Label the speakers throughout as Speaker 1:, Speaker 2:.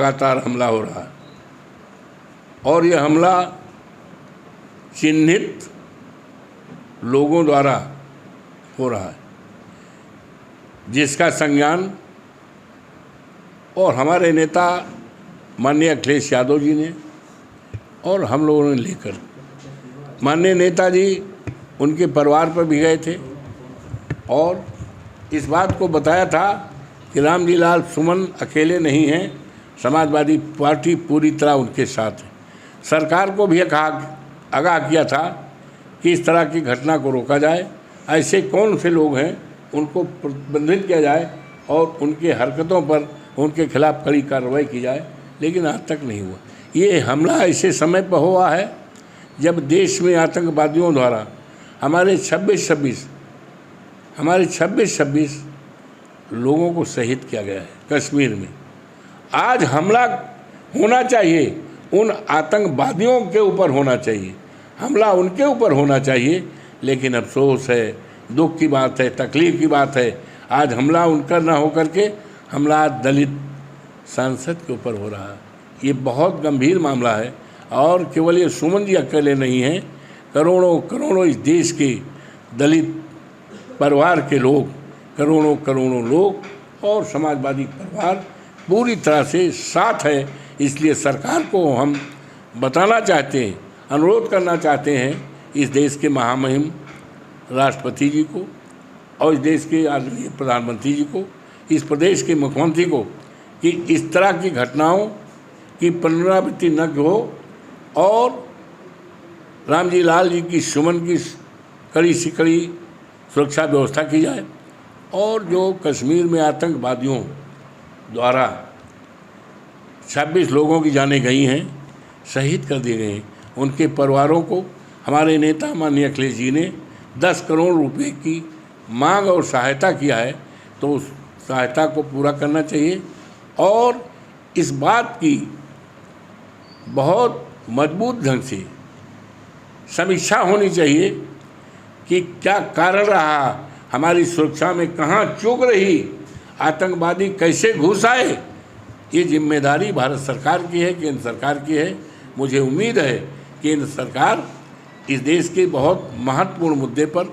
Speaker 1: लगातार हमला हो रहा है और यह हमला चिन्हित लोगों द्वारा हो रहा है, जिसका संज्ञान और हमारे नेता माननीय अखिलेश यादव जी ने और हम लोगों ने लेकर, माननीय नेताजी उनके परिवार पर भी गए थे और इस बात को बताया था कि रामजी लाल सुमन अकेले नहीं हैं, समाजवादी पार्टी पूरी तरह उनके साथ है। सरकार को भी आगाह किया था कि इस तरह की घटना को रोका जाए, ऐसे कौन से लोग हैं उनको प्रतिबंधित किया जाए और उनके हरकतों पर उनके खिलाफ कड़ी कार्रवाई की जाए, लेकिन आज तक नहीं हुआ। ये हमला ऐसे समय पर हुआ है जब देश में आतंकवादियों द्वारा हमारे 26 लोगों को शहीद किया गया है कश्मीर में। आज हमला होना चाहिए उन आतंकवादियों के ऊपर होना चाहिए, हमला उनके ऊपर होना चाहिए, लेकिन अफसोस है, दुख की बात है, तकलीफ़ की बात है, आज हमला उनका ना हो करके हमला दलित सांसद के ऊपर हो रहा है। ये बहुत गंभीर मामला है और केवल ये सुमन जी अकेले नहीं हैं, करोड़ों इस देश के दलित परिवार के लोग, करोड़ों लोग और समाजवादी परिवार पूरी तरह से साथ है। इसलिए सरकार को हम बताना चाहते हैं, अनुरोध करना चाहते हैं इस देश के महामहिम राष्ट्रपति जी को और इस देश के आदरणीय प्रधानमंत्री जी को, इस प्रदेश के मुख्यमंत्री को कि इस तरह की घटनाओं की पुनरावृत्ति न हो और रामजी लाल जी की सुमन की कड़ी से कड़ी सुरक्षा व्यवस्था की जाए और जो कश्मीर में आतंकवादियों द्वारा 26 लोगों की जानें गई हैं, शहीद कर दिए गए हैं, उनके परिवारों को हमारे नेता माननीय अखिलेश जी ने 10 करोड़ रुपए की मांग और सहायता किया है, तो उस सहायता को पूरा करना चाहिए और इस बात की बहुत मजबूत ढंग से समीक्षा होनी चाहिए कि क्या कारण रहा, हमारी सुरक्षा में कहाँ चूक रही, आतंकवादी कैसे घुस आए। ये जिम्मेदारी भारत सरकार की है, केंद्र सरकार की है। मुझे उम्मीद है कि केंद्र सरकार इस देश के बहुत महत्वपूर्ण मुद्दे पर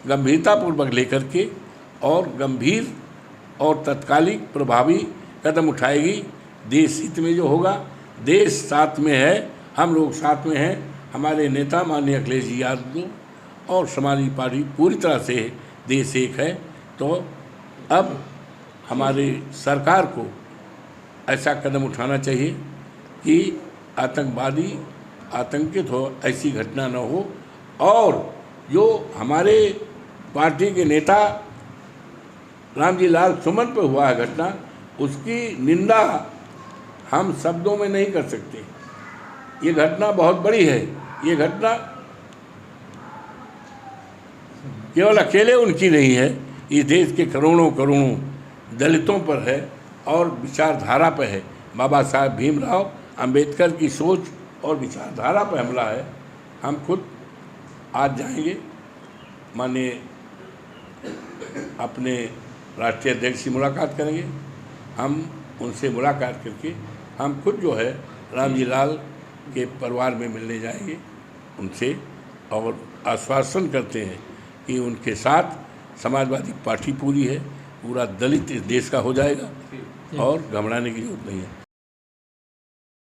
Speaker 1: गंभीरतापूर्वक लेकर के और गंभीर और तत्कालिक प्रभावी कदम उठाएगी। देश हित में जो होगा, देश साथ में है, हम लोग साथ में हैं, हमारे नेता माननीय अखिलेश जी यादव और समाजवादी पार्टी पूरी तरह से देश एक है। तो अब हमारे सरकार को ऐसा कदम उठाना चाहिए कि आतंकवादी आतंकित हो, ऐसी घटना न हो और जो हमारे पार्टी के नेता रामजी लाल सुमन पर हुआ है घटना, उसकी निंदा हम शब्दों में नहीं कर सकते। ये घटना बहुत बड़ी है, ये घटना केवल अकेले उनकी नहीं है, इस देश के करोड़ों दलितों पर है और विचारधारा पर है। बाबा साहब भीमराव अंबेडकर की सोच और विचारधारा पर हमला है। हम खुद आज जाएंगे, माननीय अपने राष्ट्रीय अध्यक्ष से मुलाकात करेंगे, हम उनसे मुलाकात करके हम खुद जो है रामजी लाल के परिवार में मिलने जाएंगे उनसे और आश्वासन करते हैं कि उनके साथ समाजवादी पार्टी पूरी है, पूरा दलित इस देश का हो जाएगा और घबराने की जरूरत नहीं है।